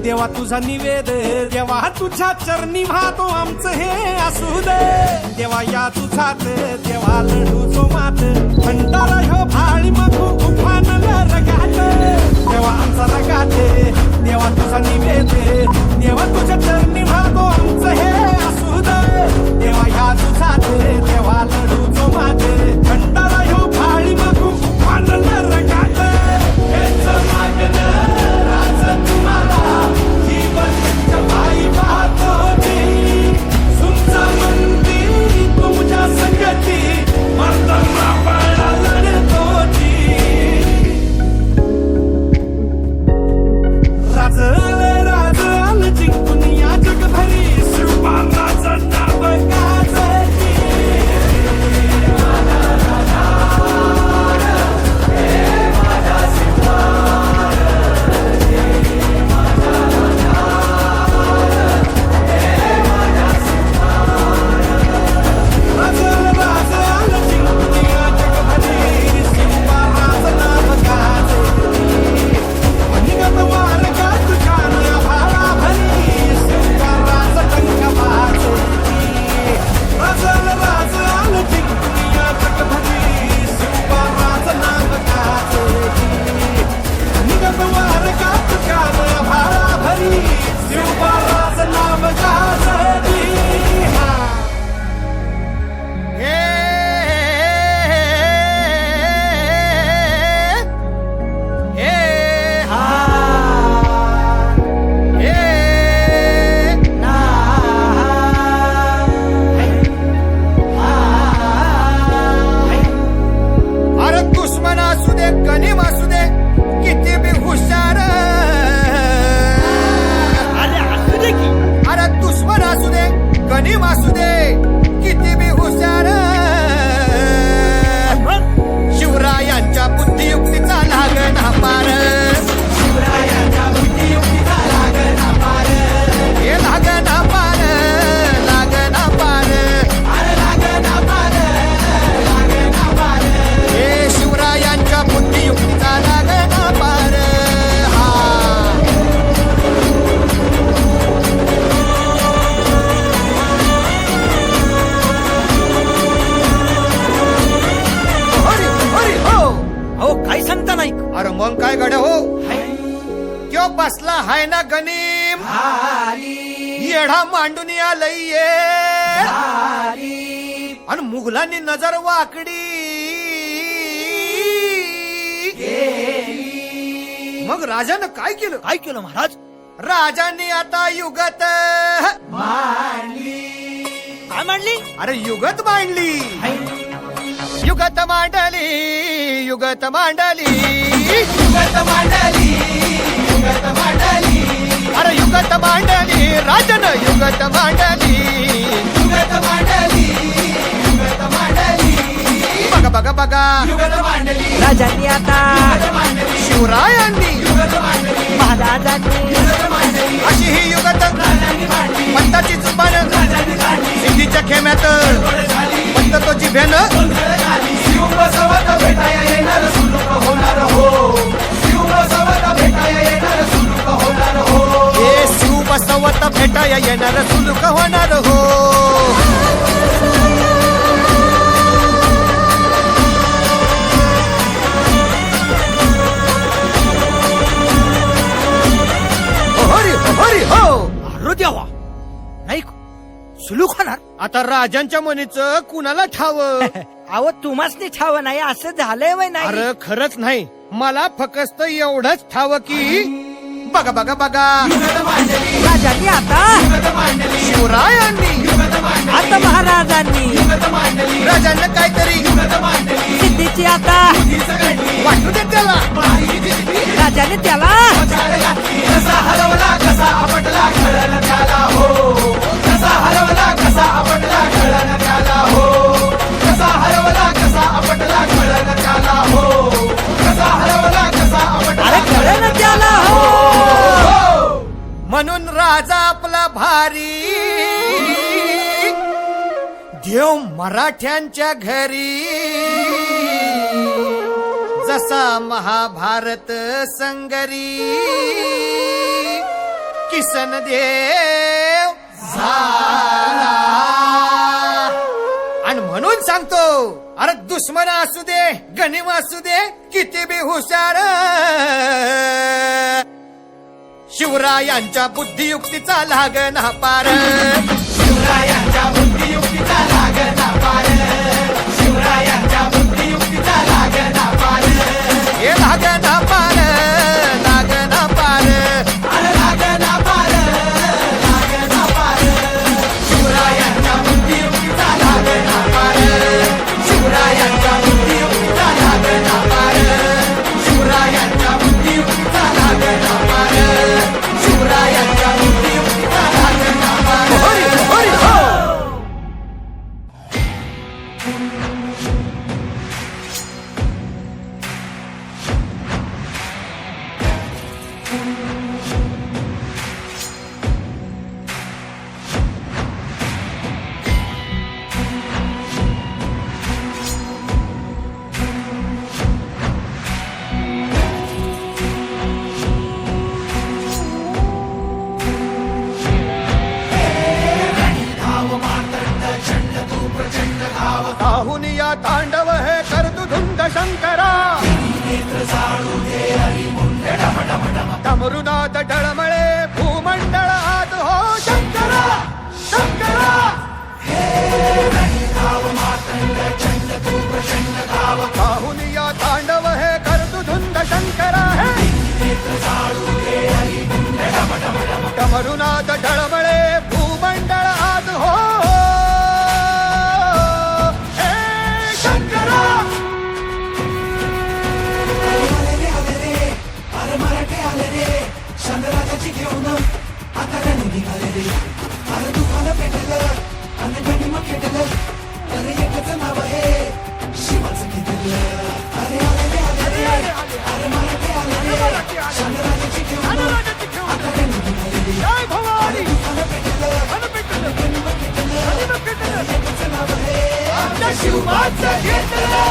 देवा तुझा निवेद, देवा तुझ्या चरणी वाहतो आमचं हे असू दे. देवा या तुझात देवा लढू जो मात, भंडारा ह्यो भाळी मग उफान रगात. देवा आमचा रगात, देवा तुझा निवेद, देवा तुझ्या चरणी वाहतो आमचं हे असू दे. देवा या तुझात देवा लढू जो मात, भंडारा ह्यो भाळी मग उफान रगात. हेच मागणं राज तुम्हाला जीवन जपाई पाहतो ती, सुमचा मंदी तुमच्या संगती मर्दना पळा लढतो ती. राज राज असला हाय ना गनीम येढा मांडून आलय आणि मुघलांनी नजर वाकडी मग राजानं काय केलं महाराज? राजांनी आता युगत काय मांडली? अरे युगत मांडली युगत मांडली युगत मांडली अरे युगत मांडली राजन युगत मांडली बघा बघा बघा राजांनी आता शिवरायांनी महाराजांनी अशी ही युगत पंताची जुबान सिद्धीच्या खेम्यात पंत तो जिभ्यानं हे शिव बसवत भेटाया येणार सुलूक होणार हो हरी हरी हो अरे देवा, नाही सुलूक होणार? आता राजांच्या मनीचं कुणाला ठाव अहो तुम्हासनी ठाव नाही असं झालंय वय नाही? अरे खरंच नाही मला फक्त एवढंच ठाव की बघा बघा बघा राजांनी आता शिवरायांनी आता महाराजांनी राजांना काहीतरी सिद्धीची आता वाटू दे त्याला राजाने त्याला अरे कळलं त्याला हो. म्हणून राजा आपला भारी देव मराठ्यांच्या घरी जसा महाभारत संगरी किसन देव झाला आणि म्हणून सांगतो अरे दुश्मन असू दे गनिम असू दे किती बी हुशार शिवरायांच्या बुद्धियुक्तीचा लागना पार शिवरायांच्या बुद्धियुक्तीचा लागना पार शिवरायांच्या बुद्धियुक्तीचा लागना पार हे लागना पार लागना पार अरे लागना पार लागना पार शिवरायांच्या बुद्धियुक्तीचा लागना पार शिवरायांच्या बुद्धियुक्तीचा लागना पार शिवरायांच्या बुद्धियुक्तीचा लागना पार शिवरायांच्या बुद्धियुक्तीचा लागना पार हरी हरी हो राहुनिया तांडव हे कर्तुधुंद शंकरा डमरुनाथ डळमळे भूमंडळ आत हो शंकरा शंकरा राहुनिया तांडव हे कर्तुधुंद शंकरा हे डमरुनाथ डळमळे भूमंडळ आत हो शिवबाचं घेतलं